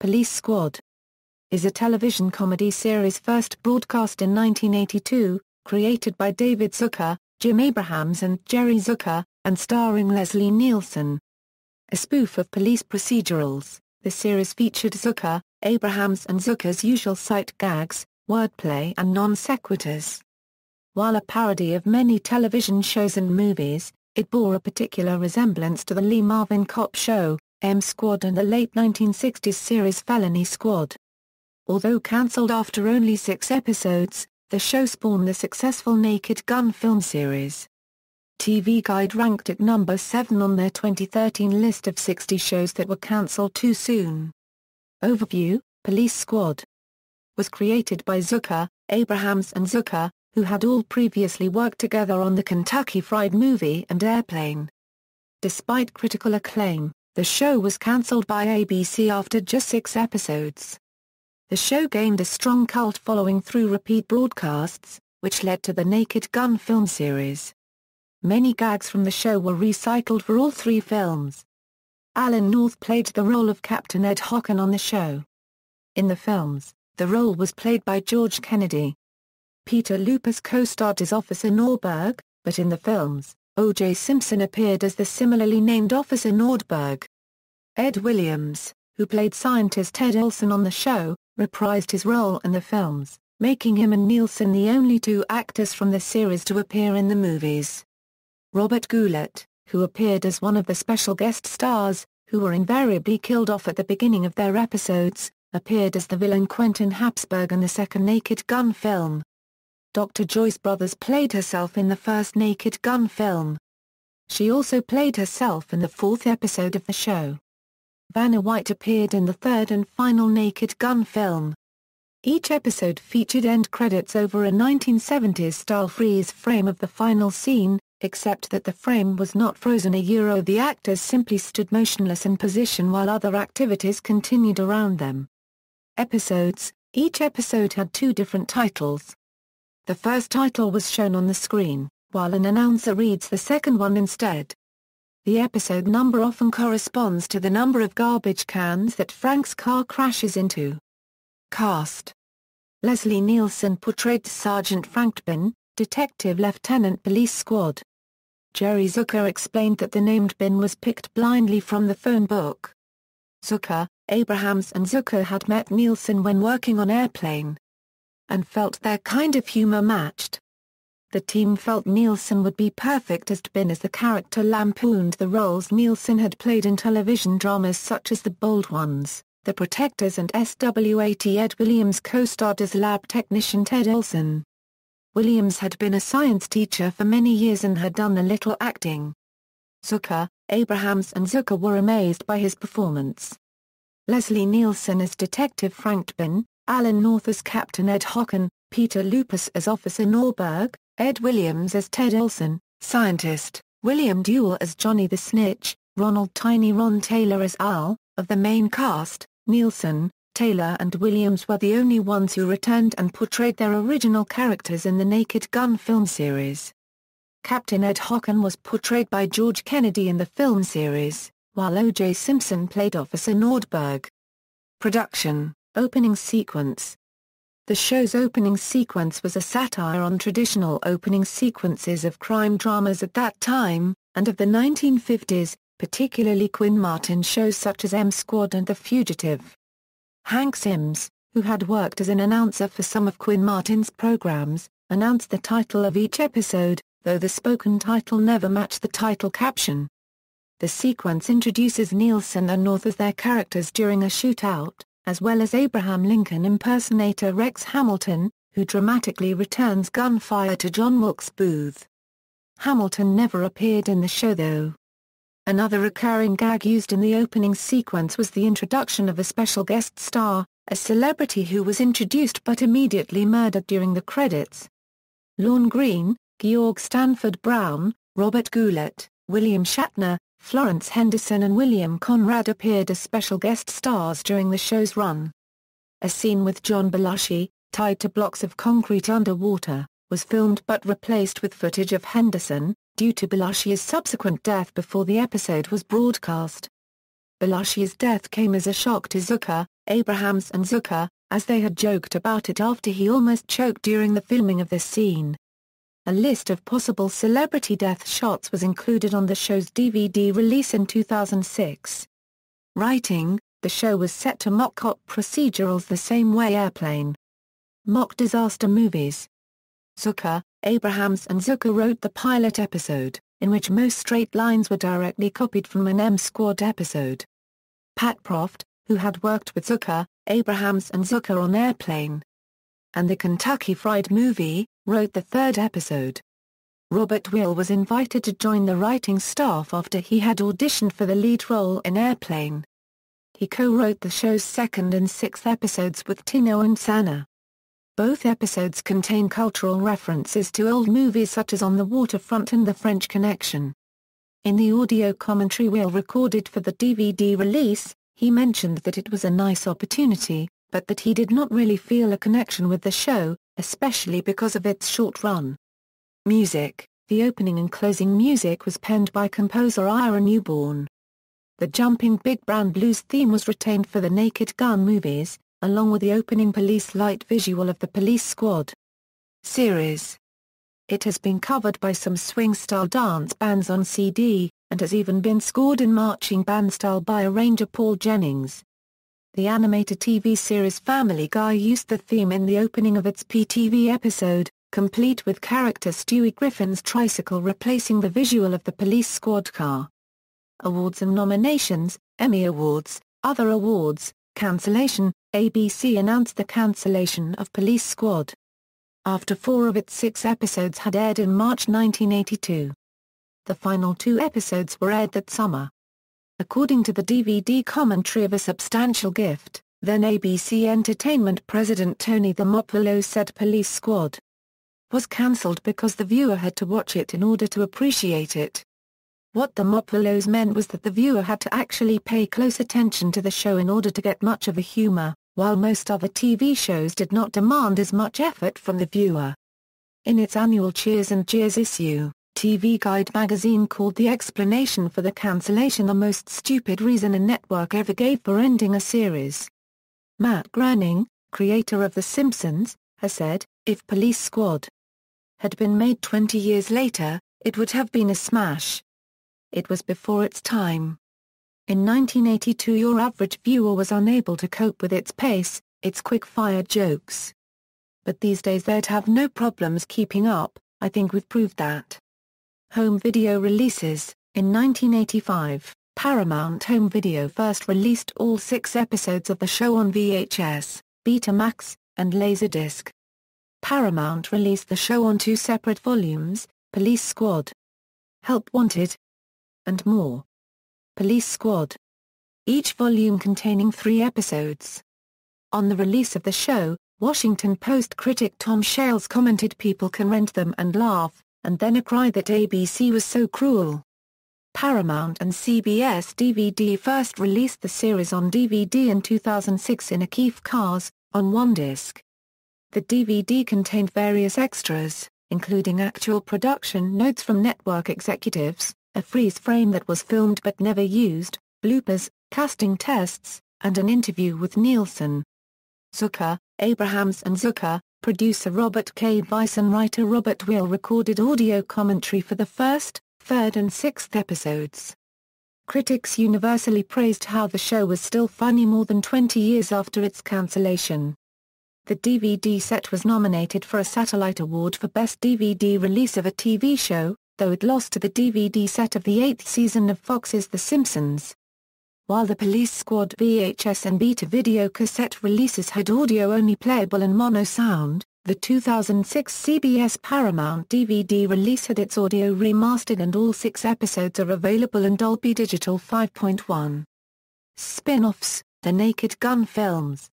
Police Squad is a television comedy series first broadcast in 1982, created by David Zucker, Jim Abrahams and Jerry Zucker, and starring Leslie Nielsen. A spoof of police procedurals, the series featured Zucker, Abrahams and Zucker's usual sight gags, wordplay and non sequiturs. While a parody of many television shows and movies, it bore a particular resemblance to the Lee Marvin cop show, M Squad, and the late 1960s series Felony Squad. Although cancelled after only 6 episodes, the show spawned the successful Naked Gun film series. TV Guide ranked it number 7 on their 2013 list of 60 shows that were cancelled too soon. Overview: Police Squad was created by Zucker, Abrahams and Zucker, who had all previously worked together on the Kentucky Fried Movie and Airplane. Despite critical acclaim, the show was cancelled by ABC after just 6 episodes. The show gained a strong cult following through repeat broadcasts, which led to the Naked Gun film series. Many gags from the show were recycled for all 3 films. Alan North played the role of Captain Ed Hocken on the show. In the films, the role was played by George Kennedy. Peter Lupus co-starred as Officer Norberg, but in the films, O.J. Simpson appeared as the similarly named Officer Nordberg. Ed Williams, who played scientist Ted Olson on the show, reprised his role in the films, making him and Nielsen the only 2 actors from the series to appear in the movies. Robert Goulet, who appeared as one of the special guest stars, who were invariably killed off at the beginning of their episodes, appeared as the villain Quentin Habsburg in the second Naked Gun film. Dr. Joyce Brothers played herself in the first Naked Gun film. She also played herself in the 4th episode of the show. Vanna White appeared in the 3rd and final Naked Gun film. Each episode featured end credits over a 1970s-style freeze frame of the final scene, except that the frame was not frozen. The actors simply stood motionless in position while other activities continued around them. Episodes: each episode had 2 different titles. The first title was shown on the screen, while an announcer reads the second one instead. The episode number often corresponds to the number of garbage cans that Frank's car crashes into. Cast: Leslie Nielsen portrayed Sergeant Frank Bin, Detective Lieutenant Police Squad. Jerry Zucker explained that the named Bin was picked blindly from the phone book. Zucker, Abrahams and Zucker had met Nielsen when working on Airplane, and felt their kind of humor matched. The team felt Nielsen would be perfect as Bin, as the character lampooned the roles Nielsen had played in television dramas such as The Bold Ones, The Protectors and SWAT. Ed Williams co-starred as lab technician Ted Olson. Williams had been a science teacher for many years and had done a little acting. Zucker, Abrahams and Zucker were amazed by his performance. Leslie Nielsen as Detective Frank Bin, Alan North as Captain Ed Hocken, Peter Lupus as Officer Norberg, Ed Williams as Ted Olson, scientist, William Dewell as Johnny the Snitch, Ronald Tiny Ron Taylor as Al. Of the main cast, Nielsen, Taylor and Williams were the only ones who returned and portrayed their original characters in the Naked Gun film series. Captain Ed Hocken was portrayed by George Kennedy in the film series, while O.J. Simpson played Officer Nordberg. Production: Opening sequence. The show's opening sequence was a satire on traditional opening sequences of crime dramas at that time, and of the 1950s, particularly Quinn Martin shows such as M Squad and The Fugitive. Hank Sims, who had worked as an announcer for some of Quinn Martin's programs, announced the title of each episode, though the spoken title never matched the title caption. The sequence introduces Nielsen and North as their characters during a shootout, as well as Abraham Lincoln impersonator Rex Hamilton, who dramatically returns gunfire to John Wilkes Booth. Hamilton never appeared in the show though. Another recurring gag used in the opening sequence was the introduction of a special guest star, a celebrity who was introduced but immediately murdered during the credits. Lorne Greene, Georg Stanford Brown, Robert Goulet, William Shatner, Florence Henderson and William Conrad appeared as special guest stars during the show's run. A scene with John Belushi, tied to blocks of concrete underwater, was filmed but replaced with footage of Henderson, due to Belushi's subsequent death before the episode was broadcast. Belushi's death came as a shock to Zucker, Abrahams and Zucker, as they had joked about it after he almost choked during the filming of this scene. A list of possible celebrity death shots was included on the show's DVD release in 2006. Writing: the show was set to mock cop procedurals the same way Airplane mocked disaster movies. Zucker, Abrahams and Zucker wrote the pilot episode, in which most straight lines were directly copied from an M Squad episode. Pat Proft, who had worked with Zucker, Abrahams and Zucker on Airplane and the Kentucky Fried Movie, wrote the third episode. Robert Will was invited to join the writing staff after he had auditioned for the lead role in Airplane. He co-wrote the show's second and sixth episodes with Tino and Sana. Both episodes contain cultural references to old movies such as On the Waterfront and The French Connection. In the audio commentary Will recorded for the DVD release, he mentioned that it was a nice opportunity, but that he did not really feel a connection with the show, especially because of its short run. Music: the opening and closing music was penned by composer Ira Newborn. The jumping Big Brown Blues theme was retained for the Naked Gun movies, along with the opening police light visual of the Police Squad series. It has been covered by some swing-style dance bands on CD, and has even been scored in marching band style by arranger Paul Jennings. The animated TV series Family Guy used the theme in the opening of its PTV episode, complete with character Stewie Griffin's tricycle replacing the visual of the Police Squad car. Awards and nominations: Emmy Awards, Other Awards, Cancellation. ABC announced the cancellation of Police Squad after 4 of its 6 episodes had aired in March 1982. The final 2 episodes were aired that summer. According to the DVD commentary of A Substantial Gift, then ABC Entertainment president Tony the Mop Willows said Police Squad was cancelled because the viewer had to watch it in order to appreciate it. What the Mop Willows meant was that the viewer had to actually pay close attention to the show in order to get much of the humor, while most other TV shows did not demand as much effort from the viewer. In its annual Cheers and Jeers issue, TV Guide magazine called the explanation for the cancellation the most stupid reason a network ever gave for ending a series. Matt Groening, creator of The Simpsons, has said, "If Police Squad had been made 20 years later, it would have been a smash. It was before its time. In 1982 your average viewer was unable to cope with its pace, its quick-fire jokes. But these days they'd have no problems keeping up. I think we've proved that." Home video releases: in 1985, Paramount Home Video first released all 6 episodes of the show on VHS, Betamax, and Laserdisc. Paramount released the show on 2 separate volumes, Police Squad, Help Wanted, and more. Police Squad, each volume containing 3 episodes. On the release of the show, Washington Post critic Tom Shales commented, "People can rent them and laugh, and then cry that ABC was so cruel." Paramount and CBS DVD first released the series on DVD in 2006 in a Keith Cars, on 1 disc. The DVD contained various extras, including actual production notes from network executives, a freeze frame that was filmed but never used, bloopers, casting tests, and an interview with Nielsen. Zucker, Abrahams and Zucker, producer Robert K. Weiss and writer Robert Will recorded audio commentary for the first, third and sixth episodes. Critics universally praised how the show was still funny more than 20 years after its cancellation. The DVD set was nominated for a Satellite Award for Best DVD Release of a TV Show, though it lost to the DVD set of the 8th season of Fox's The Simpsons. While the Police Squad VHS and Beta video cassette releases had audio-only playable and mono sound, the 2006 CBS Paramount DVD release had its audio remastered and all 6 episodes are available in Dolby Digital 5.1. Spin-offs: The Naked Gun films.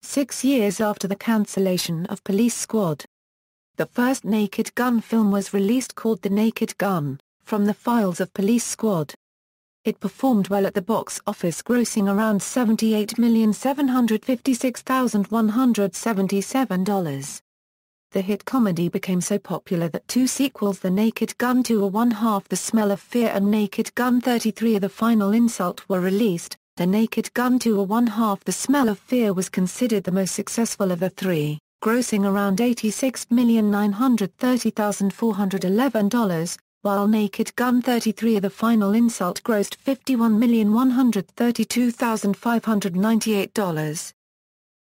6 years after the cancellation of Police Squad, the first Naked Gun film was released called The Naked Gun, From the Files of Police Squad. It performed well at the box office, grossing around $78,756,177. The hit comedy became so popular that two sequels, The Naked Gun 2 or 1/2 The Smell of Fear and Naked Gun 33 The Final Insult were released. The Naked Gun 2 or 1/2 The Smell of Fear was considered the most successful of the three, grossing around $86,930,411, while Naked Gun 33 The Final Insult grossed $51,132,598.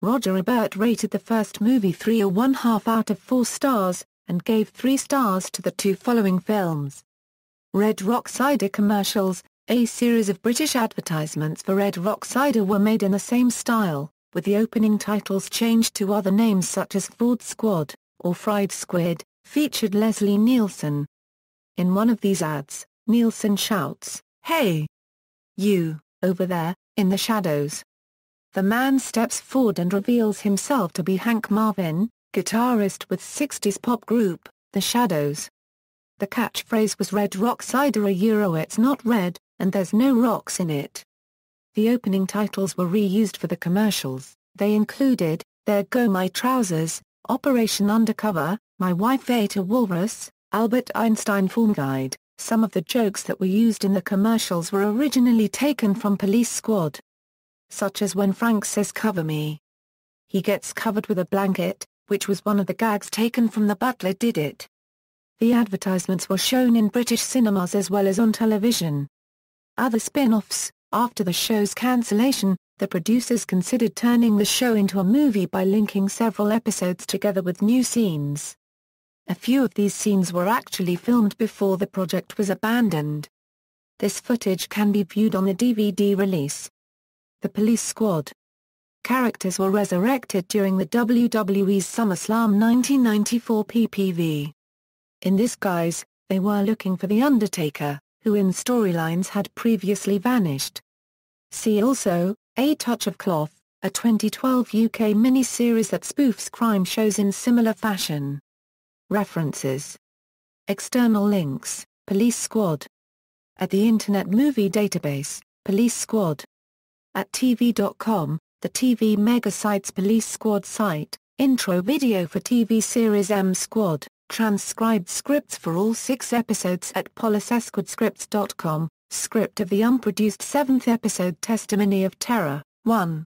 Roger Ebert rated the first movie 3 or 1/2 out of 4 stars, and gave 3 stars to the two following films. Red Rock Cider commercials. A series of British advertisements for Red Rock Cider were made in the same style, with the opening titles changed to other names such as Ford Squad, or Fried Squid, featured Leslie Nielsen. In one of these ads, Nielsen shouts, "Hey! You, over there, in the shadows." The man steps forward and reveals himself to be Hank Marvin, guitarist with 60s pop group, The Shadows. The catchphrase was Red Rock Cider it's not red, and there's no rocks in it. The opening titles were reused for the commercials. They included, There Go My Trousers, Operation Undercover, My Wife Ate a Walrus, Albert Einstein Form Guide. Some of the jokes that were used in the commercials were originally taken from Police Squad. Such as when Frank says "cover me," he gets covered with a blanket, which was one of the gags taken from The Butler Did It. The advertisements were shown in British cinemas as well as on television. Other spin-offs. After the show's cancellation, the producers considered turning the show into a movie by linking several episodes together with new scenes. A few of these scenes were actually filmed before the project was abandoned. This footage can be viewed on the DVD release. The Police Squad characters were resurrected during the WWE's SummerSlam 1994 PPV. In this guise, they were looking for The Undertaker, who in storylines had previously vanished. See also, A Touch of Cloth, a 2012 UK miniseries that spoofs crime shows in similar fashion. References. External links, Police Squad. At the Internet Movie Database, Police Squad. At TV.com, the TV Mega Site's Police Squad site, intro video for TV series M Squad, transcribed scripts for all 6 episodes at polisesquadscripts.com, script of the unproduced 7th episode Testimony of Terror, 1.